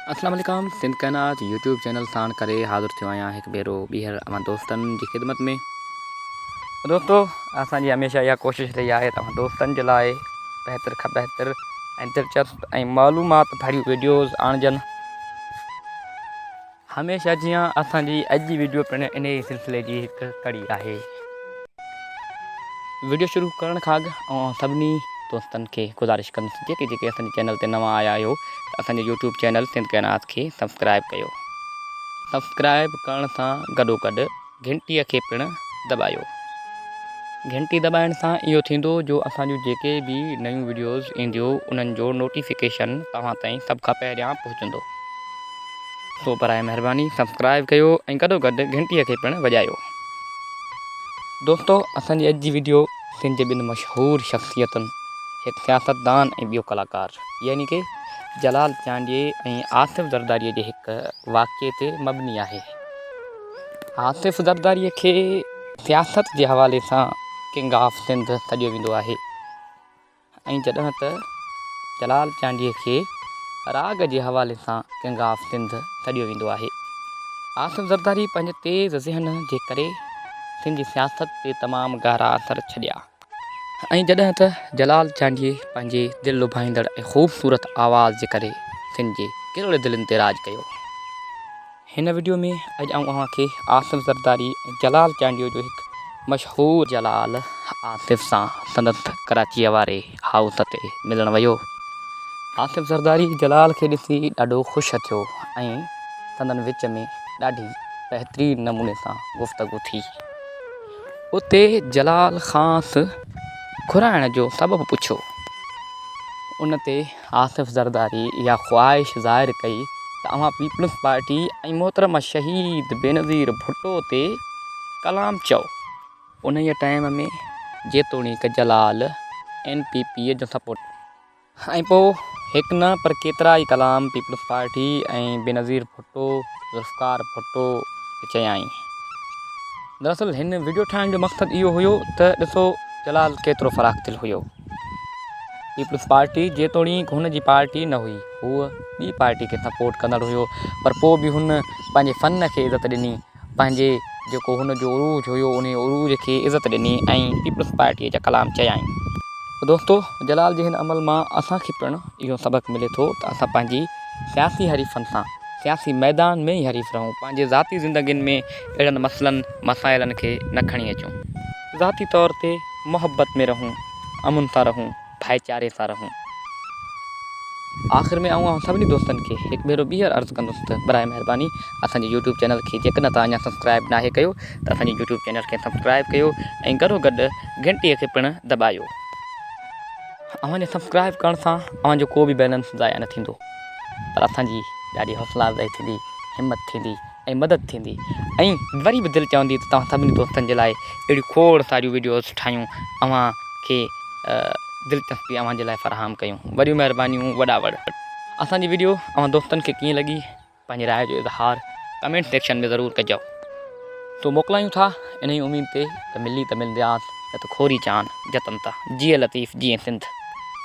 अस्सलाम वालेकुम। सिंध कायनात यूट्यूब चैनल साण करे हाज़िर थियो आहियां हिकु भेरो ॿीहर अवां दोस्तनि जी ख़िदमत में। दोस्तो, असांजी हमेशह इहा कोशिशि रही आहे तव्हां दोस्तनि जे लाइ बहितर खां बहितर ऐं दिलचस्प ऐं मालूमात भरियूं वीडियोज़ आणजनि। हमेशह जीअं असांजी अॼु जी वीडियो पिणु इन ई सिलसिले जी हिकु कड़ी आहे। वीडियो शुरू करण खां अॻु सभिनी दोस्तनि खे गुज़ारिश कंदुसि जेके असांजे चैनल ते नवां आया आहियो त असांजे यूट्यूब चैनल सिंध कायनात खे सब्सक्राइब कयो। सब्सक्राइब करण सां गॾोगॾु घंटीअ खे पिणु दॿायो। घंटी दॿाइण सां इहो थींदो जो असांजूं जेके बि नयूं वीडियोज़ ईंदियूं उन्हनि जो नोटिफिकेशन तव्हां ताईं सभ खां पहिरियां पहुचंदो। सो बराए महिरबानी सब्सक्राइब कयो ऐं गॾोगॾु घंटीअ खे पिणु वॼायो। दोस्तो, असांजी अॼु जी वीडियो सिंध जे ॿिनि मशहूरु शख़्सियतुनि, हिकु सियासतदान ऐं ॿियो कलाकार, यानी कि जलाल चांडिये ऐं आसिफ़ ज़रदारीअ जे हिकु वाक़िए ते मबनी आहे। आसिफ़ ज़रदारीअ खे सियासत जे हवाले सां किंग ऑफ सिंध सॾियो वेंदो आहे ऐं जॾहिं त जलाल चांडिये खे राग जे हवाले सां किंग ऑफ सिंध सॾियो वेंदो आहे। आसिफ़ ज़रदारी पंहिंजे तेज़ ज़हन जे करे सिंध जी सियासत ते तमामु गहरा असर छॾिया ऐं जॾहिं त जलाल चांडिये पंहिंजे दिलि लुभाईंदड़ ऐं ख़ूबसूरत आवाज़ जे करे सिंध जे किरड़ दिलनि ते राज कयो। हिन वीडियो में अॼु आउं अव्हांखे आसिफ़ ज़रदारी ऐं जलाल चांडिये जो हिकु मशहूरु जलाल आसिफ़ सां संदसि कराचीअ वारे हाउस ते मिलणु वियो। आसिफ़ ज़रदारी जलाल खे ॾिसी ॾाढो ख़ुशि थियो ऐं संदनि विच में ॾाढी बहितरीनु नमूने सां गुफ़्तगू थी। उते जलाल ख़ासि घुराइण जो सबबु पुछियो। उन ते आसिफ़ ज़रदारी इहा ख़्वाहिश ज़ाहिर कई त अव्हां पीपल्स पार्टी ऐं मोहतरम शहीद बेनज़ीर भुट्टो ते कलाम चओ। उन ई टाइम में जेतोणीकि जलाल NPP जो सपोर्ट ऐं पोइ हिकु न पर केतिरा ई कलाम पीपल्स पार्टी ऐं बेनज़ीर भुट्टो, ज़ुल्फ़िकार भुट्टो चयाईं। दरअसल हिन वीडियो ठाहिण जो मक़सदु इहो हुयो त ॾिसो जलाल केतिरो फ़राख़ दिलि हुयो। पीपल्स पार्टी जेतोणीकि हुन जी पार्टी न हुई, हूअ ॿी पार्टी खे सपोर्ट कंदड़ हुयो, पर पोइ बि हुन पंहिंजे फ़न खे इज़त ॾिनी, पंहिंजे जेको हुनजो उरूज हुयो उन उरूज खे इज़त ॾिनी ऐं पीपल्स पार्टीअ जा कलाम चयाईं। दोस्तो, जलाल जे हिन अमल मां असांखे पिणु इहो सबक़ु मिले थो त असां पंहिंजी सियासी हरीफ़नि सां सियासी मैदान में ई हरीफ़ रहूं, पंहिंजे ज़ाती ज़िंदगियुनि में अहिड़नि मसइलनि मसाइलनि खे न खणी अचूं। ज़ाती तौर ते मुहबत में रहूं, अमुन सां रहूं, भाईचारे सां रहूं। आख़िर में आउं सभिनी दोस्तनि खे हिकु भेरो ॿीहर अर्ज़ु कंदुसि त बराए महिरबानी असांजे यूट्यूब चैनल खे जेकॾहिं तव्हां अञा सब्सक्राइब नाहे कयो त असांजे यूट्यूब चैनल खे सब्सक्राइब कयो ऐं गॾोगॾु घंटीअ खे पिणु दॿायो। अव्हांजे सब्सक्राइब करण सां अव्हांजो को बि बैलेंस ज़ाया न थींदो, पर असांजी ॾाढी हौसला अफ़ज़ाई थींदी, हिमत थींदी ऐं मदद थींदी ऐं वरी बि दिलि चवंदी त तव्हां सभिनी दोस्तनि जे लाइ अहिड़ियूं खोड़ सारियूं वीडियोज़ ठाहियूं, अव्हांखे दिलचस्पी अव्हांजे लाइ फ़राहम कयूं। वॾियूं महिरबानियूं, वॾा वॾ। असांजी वीडियो अव्हां दोस्तनि खे कीअं लॻी, पंहिंजी राय जो इज़हार कमेंट सेक्शन में ज़रूरु कजो। तो मोकिलायूं था इन ई उमेद ते त मिली त मिलंदासीं, न त खोरी चांद जतन था। जीअं लतीफ़ जीअं सिंध।